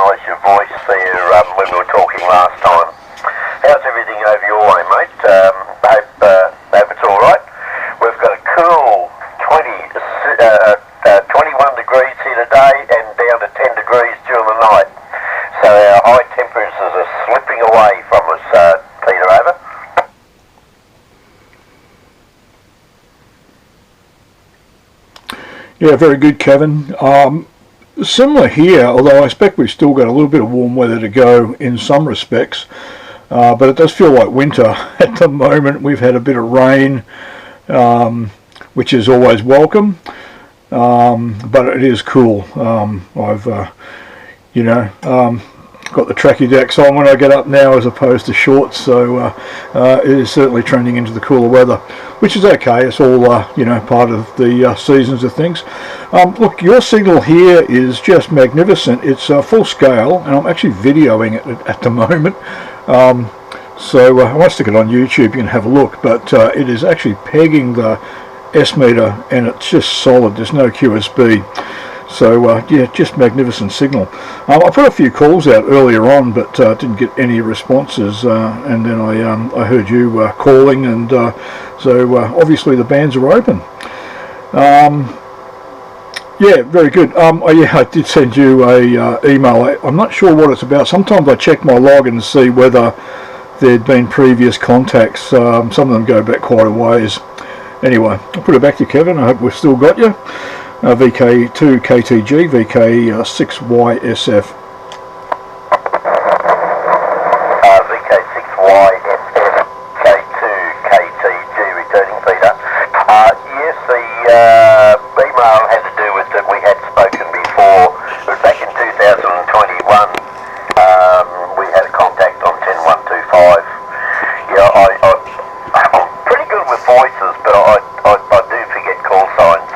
recognise your voice there when we were talking last time. How's everything over your way, mate? Hope it's all right. We've got a cool 21 degrees here today and down to 10 degrees during the night. So our high temperatures are slipping away from us, Peter, over. Yeah, very good, Kevin. Similar here, although I expect we've still got a little bit of warm weather to go in some respects. But it does feel like winter at the moment. We've had a bit of rain, which is always welcome. But it is cool. I've, got the tracky decks on when I get up now as opposed to shorts, so it is certainly trending into the cooler weather, which is okay. It's all part of the seasons of things. Look, your signal here is just magnificent. It's full scale, and I'm actually videoing it at the moment. So I might stick it on YouTube. You can have a look, but it is actually pegging the S meter, and it's just solid. There's no QSB. So yeah, just magnificent signal. I put a few calls out earlier on, but didn't get any responses, and then I heard you calling, and so obviously the bands are open. Yeah, very good. I did send you a email. I'm not sure what it's about. Sometimes I check my log and see whether there'd been previous contacts. Some of them go back quite a ways. Anyway, I'll put it back to you, Kevin. I hope we've still got you. VK2 KTG, VK6YSF. VK6YSF, K2 KTG, returning Peter. Yes, the email had to do with that we had spoken before. It was back in 2021. We had a contact on 10125. Yeah, I'm pretty good with voices, but I do forget call signs.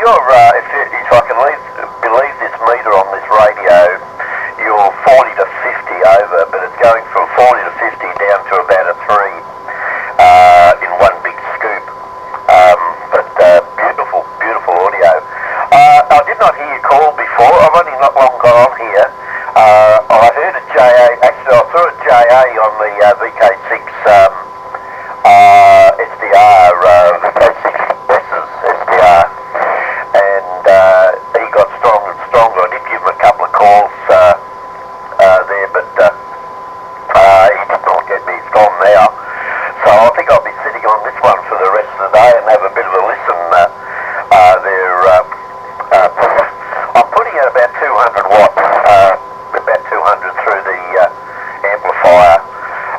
If I can believe this meter on this radio, you're 40 to 50 over, but it's going from 40 to 50 down to about a 3 in one big scoop. But beautiful audio. I did not hear you call before. I've only not long got on here. I heard a JA, actually I saw a JA on the VK6 SDR, VK6 SDR. And he got stronger and stronger. I did give him a couple of calls there, but he did not get me. He's gone now. So I think I'll be sitting on this one for the rest of the day and have a bit of a listen there. I'm putting out about 200 watt, about 200 through the amplifier.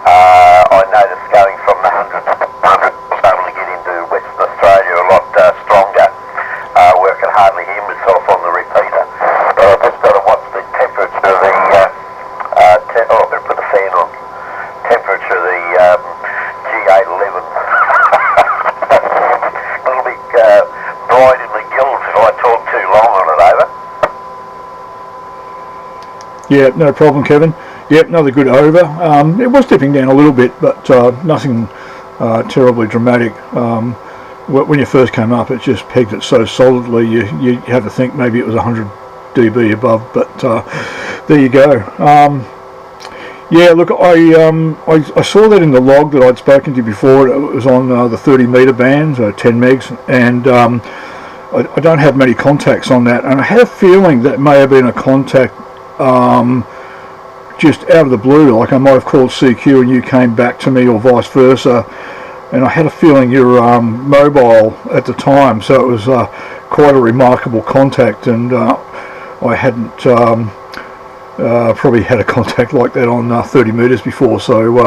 I noticed going from the 100 was able to get into Western Australia a lot stronger. Where I can hardly hear myself on the repeater. But I've just got to watch the temperature of the, I better put the fan on. Temperature of the G811. A little bit bright in the gills if I talk too long on it, over. Yeah, no problem, Kevin. Yep, another good over. It was dipping down a little bit, but nothing terribly dramatic. When you first came up, it just pegged it so solidly, you had to think maybe it was 100 dB above, but there you go. Yeah, look, I saw that in the log that I'd spoken to you before. It was on the 30 meter band, 10 megs, and I don't have many contacts on that, and I had a feeling that may have been a contact just out of the blue, like I might have called CQ and you came back to me, or vice versa. And I had a feeling you were mobile at the time, so it was quite a remarkable contact, and I hadn't probably had a contact like that on 30 metres before, so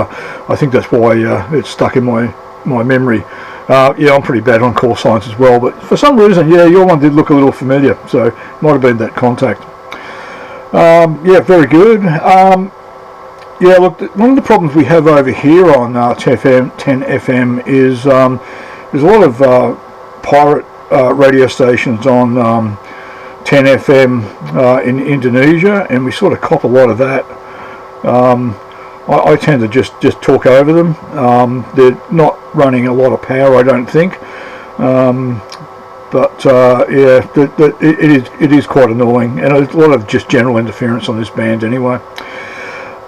I think that's why it's stuck in my memory. Yeah, I'm pretty bad on call signs as well, but for some reason, yeah, your one did look a little familiar, so it might have been that contact. Yeah, very good. Yeah, look, one of the problems we have over here on 10 FM is there's a lot of pirate radio stations on 10 FM in Indonesia, and we sort of cop a lot of that. I tend to just talk over them. They're not running a lot of power, I don't think. But yeah, it is quite annoying, and a lot of just general interference on this band anyway.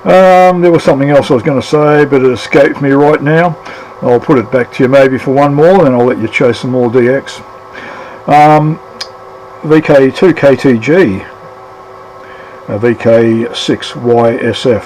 There was something else I was going to say, but it escaped me right now. I'll put it back to you maybe for one more, then I'll let you chase some more DX. VK2KTG, VK6YSF.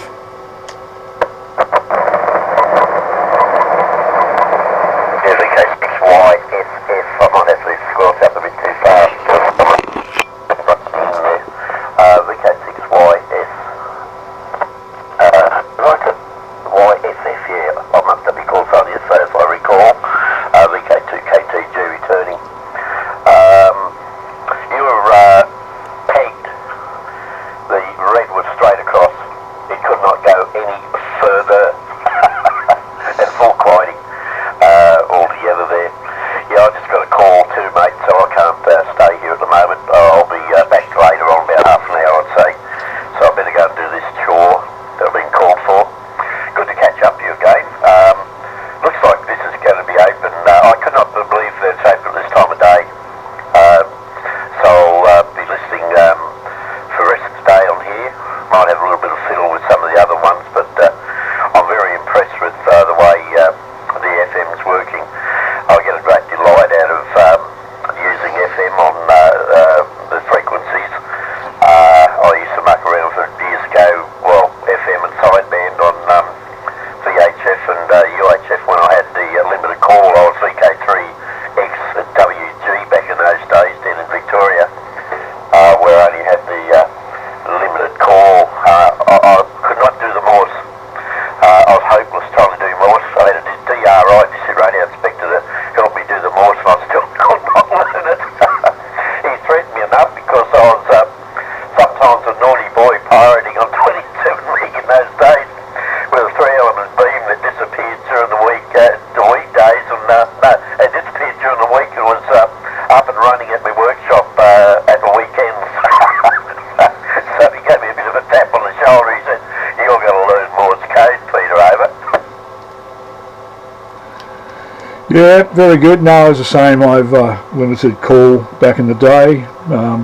Yeah, very good. No, as I was saying, I've limited call back in the day,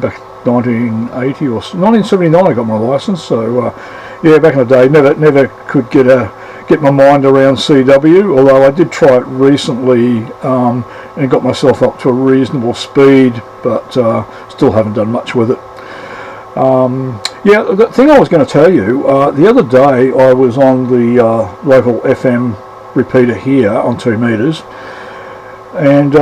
back 1980 or 1979 I got my licence, so yeah, back in the day, never could get my mind around CW, although I did try it recently and got myself up to a reasonable speed, but still haven't done much with it. Yeah, the thing I was going to tell you, the other day I was on the local FM repeater here on 2 metres, and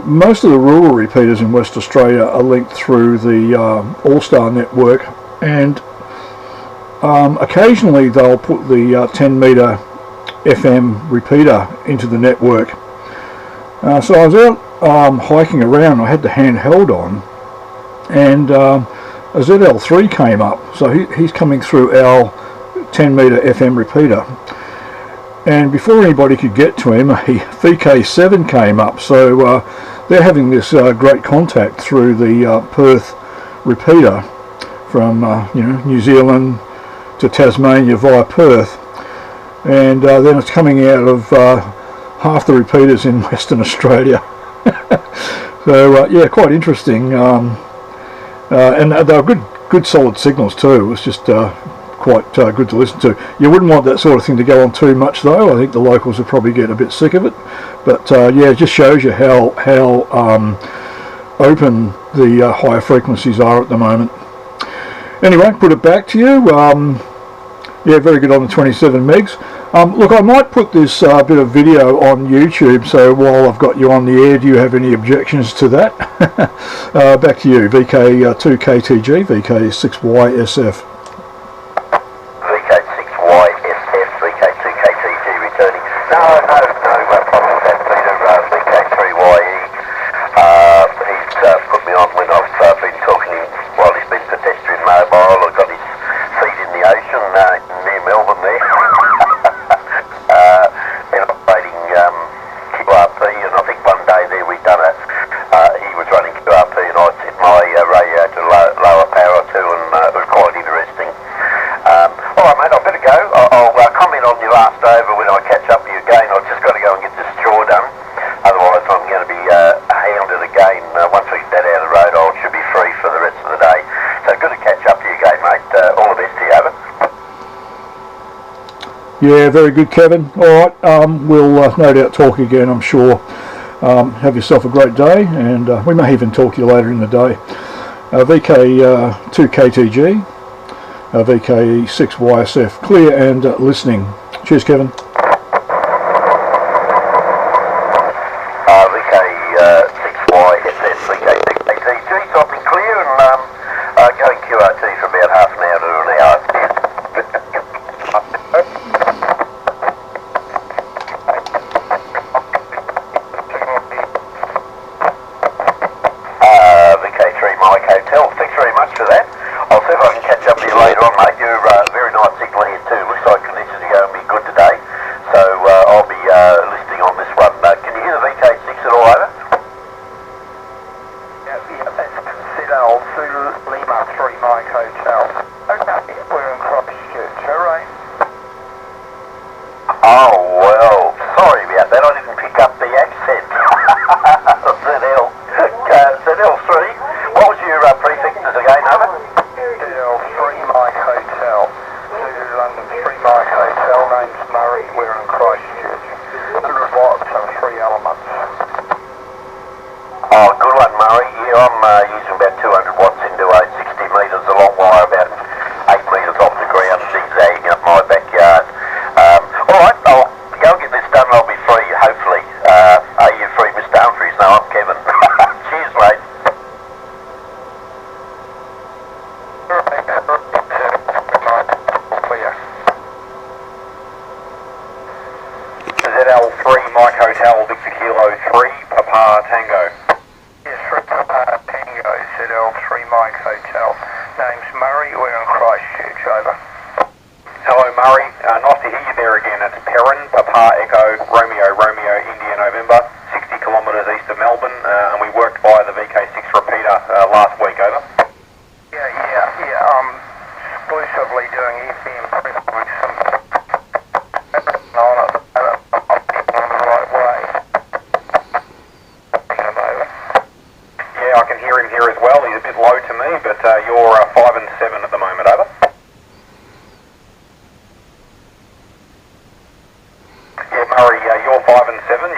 most of the rural repeaters in West Australia are linked through the All-Star network, and occasionally they'll put the 10 metre FM repeater into the network. So I was out hiking around, I had the handheld on, and a ZL3 came up, so he's coming through our 10 metre FM repeater. And before anybody could get to him, a VK7 came up, so they're having this great contact through the Perth repeater from New Zealand to Tasmania via Perth, and then it's coming out of half the repeaters in Western Australia. So yeah, quite interesting, and they're good solid signals too. It was just quite good to listen to. You wouldn't want that sort of thing to go on too much though. I think the locals would probably get a bit sick of it, but yeah, it just shows you how open the higher frequencies are at the moment. Anyway, put it back to you. Yeah, very good on the 27 megs. Look, I might put this bit of video on YouTube, so while I've got you on the air, do you have any objections to that? Back to you, VK2KTG, VK6YSF. VK6YSF, VK2KTG returning. No problem with that, Peter. VK3YE. He's put me on when I've been talking to him while he's been pedestrian mobile. I've got his feet in the ocean near Melbourne there. And operating QRP, and I think one day there we done he was running QRP and I set my radio to lower power too, and it was quite interesting. Alright mate, I better go. I'll comment on your last over when I catch up with you again. I've just got to go and get this chore done, otherwise I'm going to be hounded again once we Yeah, very good, Kevin. All right, we'll no doubt talk again, I'm sure. Have yourself a great day, and we may even talk to you later in the day. VK2KTG, VK6YSF, clear and listening. Cheers, Kevin. VK6YSF, VK6KTG, so I've been clear and going QRT for about half an hour to an hour. VK3 Mike Hotel, thanks very much for that. I'll see if I can catch up with you later on, mate. You're very nice signal here too. Looks like conditions are going to be good today, so I'll be listening on this one. Can you hear the VK6 at all over? Yeah, that's Citadel Zulu Lima 3 Mike Hotel. Okay, we're in Christchurch, alright. Oh, well, sorry about that. I didn't pick up the accent. ZL3. What was your prefixes again, over? Citadel 3 Mike Hotel. Zulu London 3 Mike Hotel. Name's Murray. We're in Christchurch. 100 watts and 3 elements. Oh, good one, Murray. Yeah, I'm using about 200 watts into a 60 metres, a long wire, about 8 metres off the ground, zigzagging up my backyard. Alright, I'll go and get this done and I'll be free, hopefully. Are you free, Mr. Humphries? No, I'm Kevin. Cheers, mate. ZL3 Mike Hotel, Victor Kilo 3, Papa Tango. Yes, Tango, Citadel 3 Mike Hotel. Name's Murray. We're in Christchurch, over. Hello Murray, nice to hear you there again. It's Perrin, Papa Echo, Romeo, India November, 60 kilometres east of Melbourne, and we worked via the VK6 repeater last week, over. Yeah, I'm exclusively doing FM frequencies on it. I'm on the right way. Yeah, I can hear him here as well. He's a bit low to me, but you're 5 and 7 at the moment, over. Yeah, Murray, you're 5 and 7,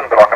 but I